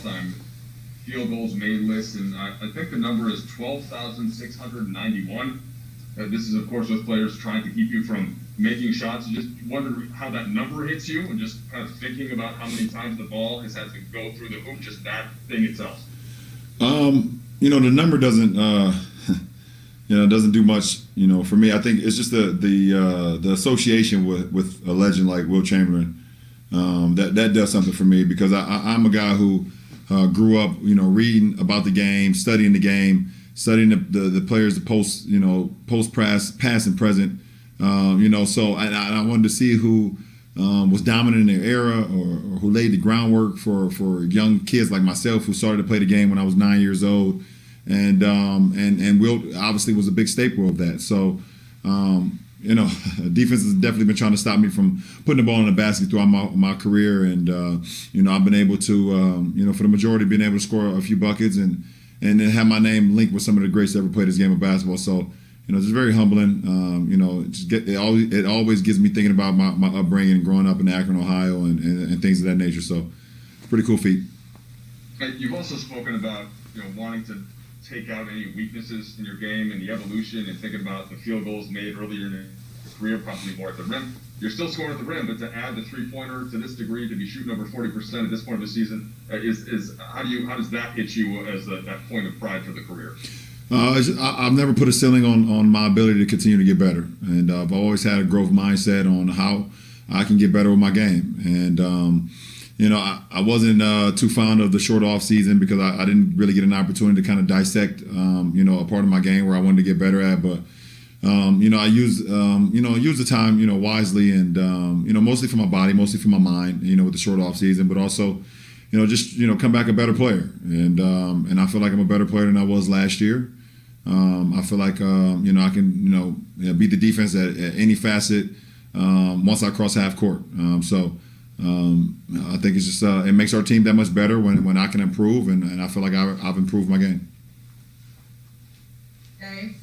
all-time field goals made list, and I think the number is 12,691. This is, of course, with players trying to keep you from making shots. You just wonder how that number hits you, and just kind of thinking about how many times the ball has had to go through the hoop, just that thing itself. The number doesn't, doesn't do much, for me. I think it's just the association with a legend like Wilt Chamberlain. That does something for me, because I'm a guy who grew up, reading about the game, studying the game, studying the players, the post past and present. So I wanted to see who was dominant in their era, or who laid the groundwork for young kids like myself who started to play the game when I was 9 years old. And Wilt obviously was a big staple of that. So, defense has definitely been trying to stop me from putting the ball in the basket throughout my career. And, I've been able to, for the majority, been able to score a few buckets and then have my name linked with some of the greats that ever played this game of basketball. So, it's very humbling. It always gets me thinking about my upbringing, growing up in Akron, Ohio, and things of that nature. So, pretty cool feat. You've also spoken about, wanting to take out any weaknesses in your game and the evolution, and thinking about the field goals made earlier in your career, probably more at the rim. You're still scoring at the rim, but to add the three-pointer to this degree, to be shooting over 40% at this point of the season, is how does that hit you as that point of pride for the career? I've never put a ceiling on my ability to continue to get better, and I've always had a growth mindset on how I can get better with my game. And I wasn't too fond of the short off season, because I didn't really get an opportunity to kind of dissect a part of my game where I wanted to get better at. But I use the time wisely, and mostly for my body, mostly for my mind, with the short off season, but also come back a better player. And I feel like I'm a better player than I was last year. I feel like I can beat the defense at any facet once I cross half court. I think it's just it makes our team that much better when I can improve, and I feel like I've improved my game. Okay.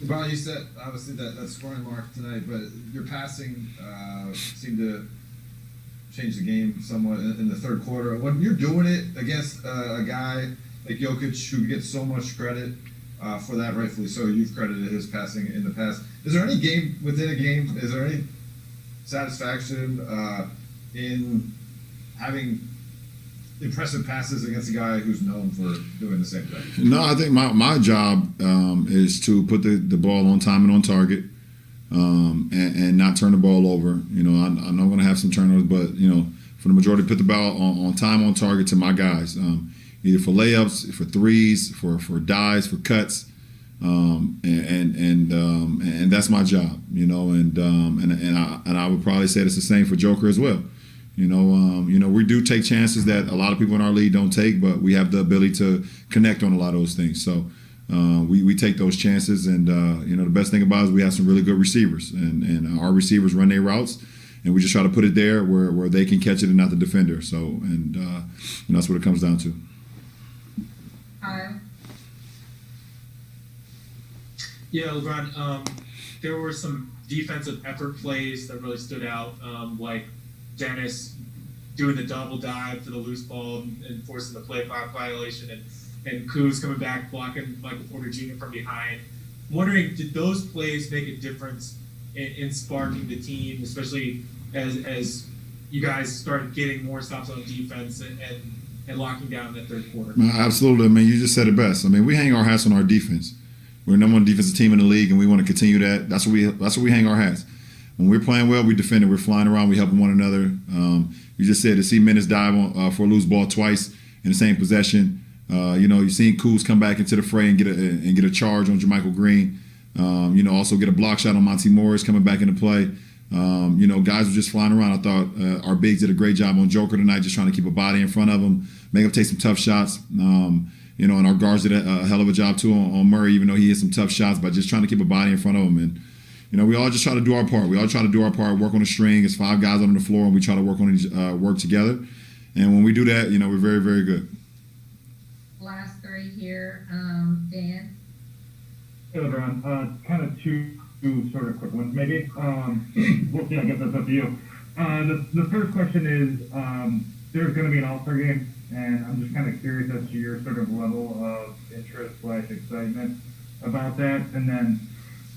Well, you said obviously that scoring mark tonight, but your passing seemed to change the game somewhat in the third quarter. When you're doing it against a guy like Jokic, who gets so much credit for that, rightfully so, you've credited his passing in the past. Is there any game within a game? Is there any satisfaction in having impressive passes against a guy who's known for doing the same thing? No, I think my job is to put the ball on time and on target, and not turn the ball over. I'm not going to have some turnovers, but for the majority, put the ball on time, on target to my guys, either for layups, for threes, for dives, for cuts. And that's my job, and I would probably say it's the same for Joker as well. We do take chances that a lot of people in our league don't take, but we have the ability to connect on a lot of those things. So we take those chances, and the best thing about it is we have some really good receivers, and our receivers run their routes, and we just try to put it there where they can catch it and not the defender. So that's what it comes down to. Yeah, LeBron, there were some defensive effort plays that really stood out, like Dennis doing the double dive for the loose ball and forcing the play clock violation, and Kuz coming back blocking Michael Porter Jr. from behind. I'm wondering, did those plays make a difference in sparking the team, especially as you guys started getting more stops on defense and locking down that third quarter? Absolutely. I mean, you just said it best. I mean, we hang our hats on our defense. We're the number one defensive team in the league, and we want to continue that. That's where we hang our hats. When we're playing well, we defend it. We're flying around. We helping one another. You just said to see Menace dive for a loose ball twice in the same possession. You've seen Kuz come back into the fray and get a charge on Jermichael Green. Also get a block shot on Monty Morris coming back into play. Guys were just flying around. I thought our bigs did a great job on Joker tonight, just trying to keep a body in front of him, make him take some tough shots. And our guards did a hell of a job too on Murray, even though he hit some tough shots, by just trying to keep a body in front of him. And we all just try to do our part. We all try to do our part, work on the string. It's 5 guys on the floor, and we try to work together. And when we do that, we're very, very good. Last 3 here, Dan. Hey, LeBron. Kind of two sort of quick ones, maybe. We'll see. I guess that's up to you. The first question is, there's going to be an All-Star game, and I'm just kind of curious as to your sort of level of interest / excitement about that. And then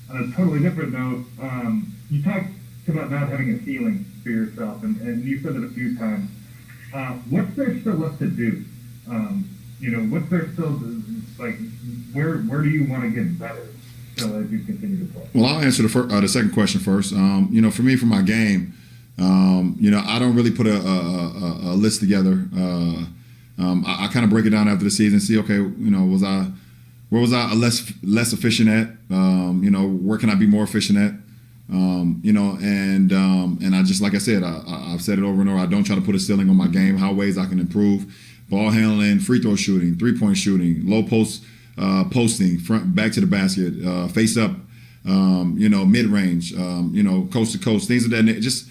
on a totally different note, you talked about not having a ceiling for yourself, and you said it a few times. What's there still left to do? What's there still, like, where do you want to get better still as you continue to play? Well, I'll answer the second question first. For me, for my game, I don't really put a list together. I kind of break it down after the season, see, okay, where was I less efficient at? Where can I be more efficient at? And I just, like I said, I've said it over and over. I don't try to put a ceiling on my game. How ways I can improve: ball handling, free throw shooting, 3-point shooting, low post posting, front back to the basket, face up, mid range, coast to coast, things of that nature. Just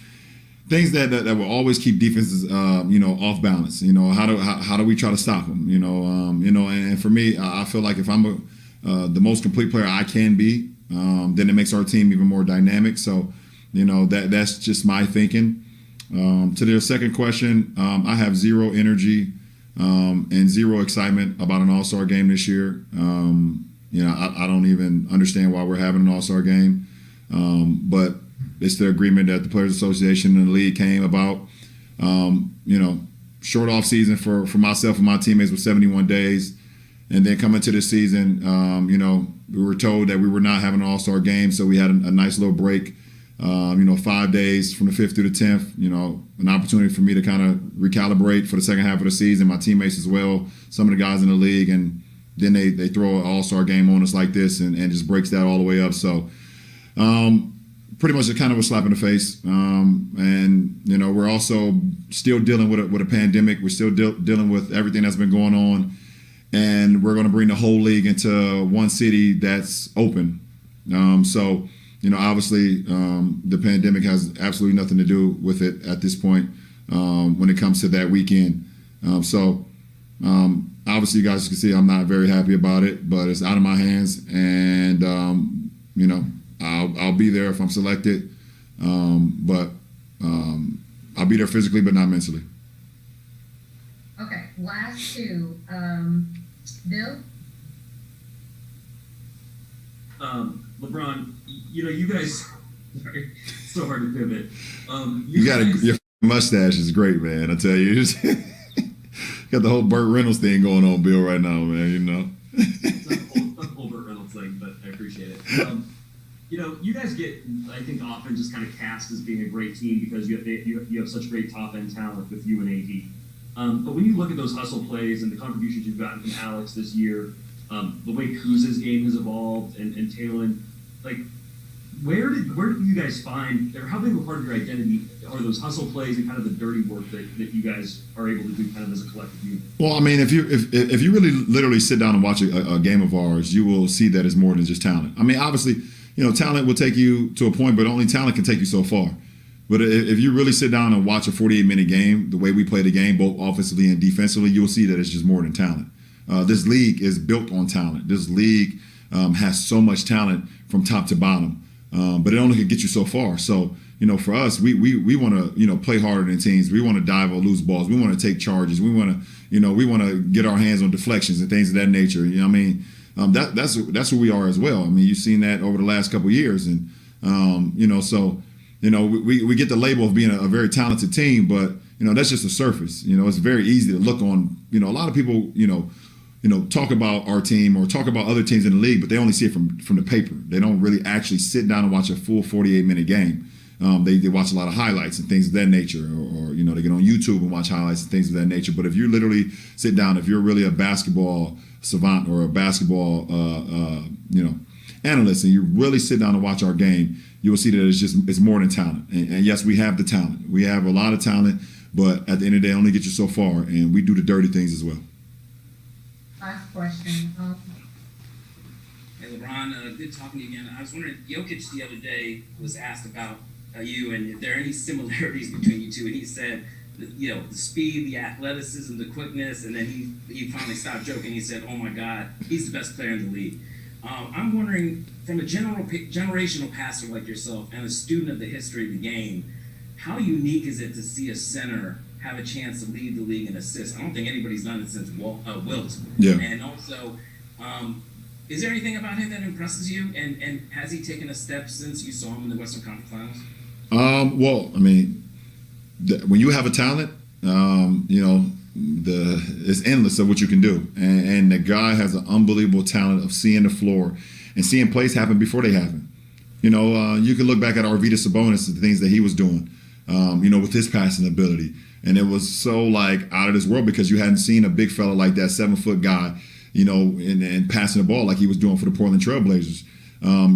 things that will always keep defenses, off balance. How do we try to stop them? And for me, I feel like if I'm the most complete player I can be, then it makes our team even more dynamic. So, that's just my thinking. To their second question, I have zero energy and zero excitement about an All-Star game this year. I don't even understand why we're having an All-Star game, but it's the agreement that the Players Association and the league came about. Short off season for myself and my teammates was 71 days. And then coming to this season, we were told that we were not having an All-Star game, so we had a nice little break, 5 days from the 5th through the 10th, an opportunity for me to kind of recalibrate for the second half of the season, my teammates as well, some of the guys in the league, and then they throw an All-Star game on us like this and just breaks that all the way up. So pretty much a kind of a slap in the face. We're also still dealing with a pandemic. We're still dealing with everything that's been going on. And we're going to bring the whole league into one city that's open. Obviously, the pandemic has absolutely nothing to do with it at this point when it comes to that weekend. Obviously, you guys can see I'm not very happy about it, but it's out of my hands. And, I'll be there if I'm selected. But I'll be there physically, but not mentally. Okay, last two. Bill? LeBron, you guys, sorry, it's so hard to pivot. Your mustache is great, man. I tell you, got the whole Burt Reynolds thing going on, Bill, right now, man. It's not a whole Burt Reynolds thing, but I appreciate it. You guys get, I think, often just kind of cast as being a great team because you have such great top end talent with you and AD. But when you look at those hustle plays and the contributions you've gotten from Alex this year, the way Kuz's game has evolved and Taylon, like, where did you guys find, or how big a part of your identity are those hustle plays and kind of the dirty work that you guys are able to do kind of as a collective unit? Well, I mean, if you really literally sit down and watch a game of ours, you will see that it's more than just talent. I mean, obviously, talent will take you to a point, but only talent can take you so far. But if you really sit down and watch a 48-minute game, the way we play the game, both offensively and defensively, you'll see that it's just more than talent. This league is built on talent. This league has so much talent from top to bottom, but it only can get you so far. So, for us, we want to, play harder than teams. We want to dive or lose balls. We want to take charges. We want to, get our hands on deflections and things of that nature. That's who we are as well. I mean, you've seen that over the last couple of years, and we get the label of being a very talented team, but that's just the surface. It's very easy to look on. A lot of people, talk about our team or talk about other teams in the league, but they only see it from the paper. They don't really actually sit down and watch a full 48-minute game. They watch a lot of highlights and things of that nature, or they get on YouTube and watch highlights and things of that nature. But if you literally sit down, if you're really a basketball savant or a basketball, analyst, and you really sit down and watch our game, you will see that it's more than talent. And yes, we have the talent. We have a lot of talent, but at the end of the day, only get you so far, and we do the dirty things as well. Last question. Hey, LeBron, good talking to you again. I was wondering, Jokic the other day was asked about you and if there are any similarities between you two, and he said, the speed, the athleticism, the quickness, and then he finally stopped joking. He said, "Oh my God, he's the best player in the league." I'm wondering, from a generational passer like yourself and a student of the history of the game, how unique is it to see a center have a chance to lead the league in assists. I don't think anybody's done it since Wilt. Yeah. And also, is there anything about him that impresses you? And has he taken a step since you saw him in the Western Conference Finals? Well, I mean, when you have a talent, you know, it's endless of what you can do. And the guy has an unbelievable talent of seeing the floor and seeing plays happen before they happen. You know, you can look back at Arvydas Sabonis, the things that he was doing, you know, with his passing ability. And it was so, like, out of this world because you hadn't seen a big fella like that, 7-foot guy, you know, and passing the ball like he was doing for the Portland Trailblazers.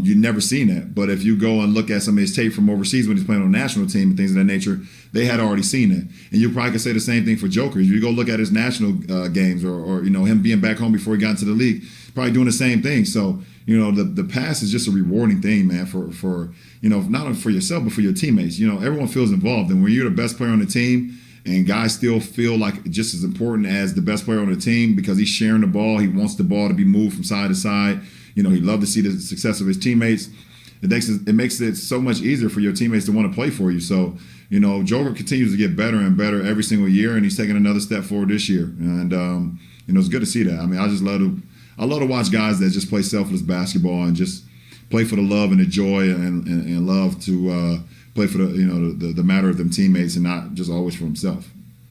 You'd never seen that. But if you go and look at some of his tape from overseas when he's playing on a national team and things of that nature, they had already seen that. And you probably could say the same thing for Joker. If you go look at his national games or, you know, him being back home before he got into the league, probably doing the same thing. So, you know, the pass is just a rewarding thing, man, for you know, not only for yourself, but for your teammates. You know, everyone feels involved. And when you're the best player on the team and guys still feel like just as important as the best player on the team because he's sharing the ball, he wants the ball to be moved from side to side. You know, he'd love to see the success of his teammates. It makes it so much easier for your teammates to want to play for you. So, you know, Joker continues to get better and better every single year, and he's taking another step forward this year. And, you know, it's good to see that. I mean, I love to watch guys that just play selfless basketball and just play for the love and the joy and love to play for the, you know, the matter of them teammates and not just always for himself.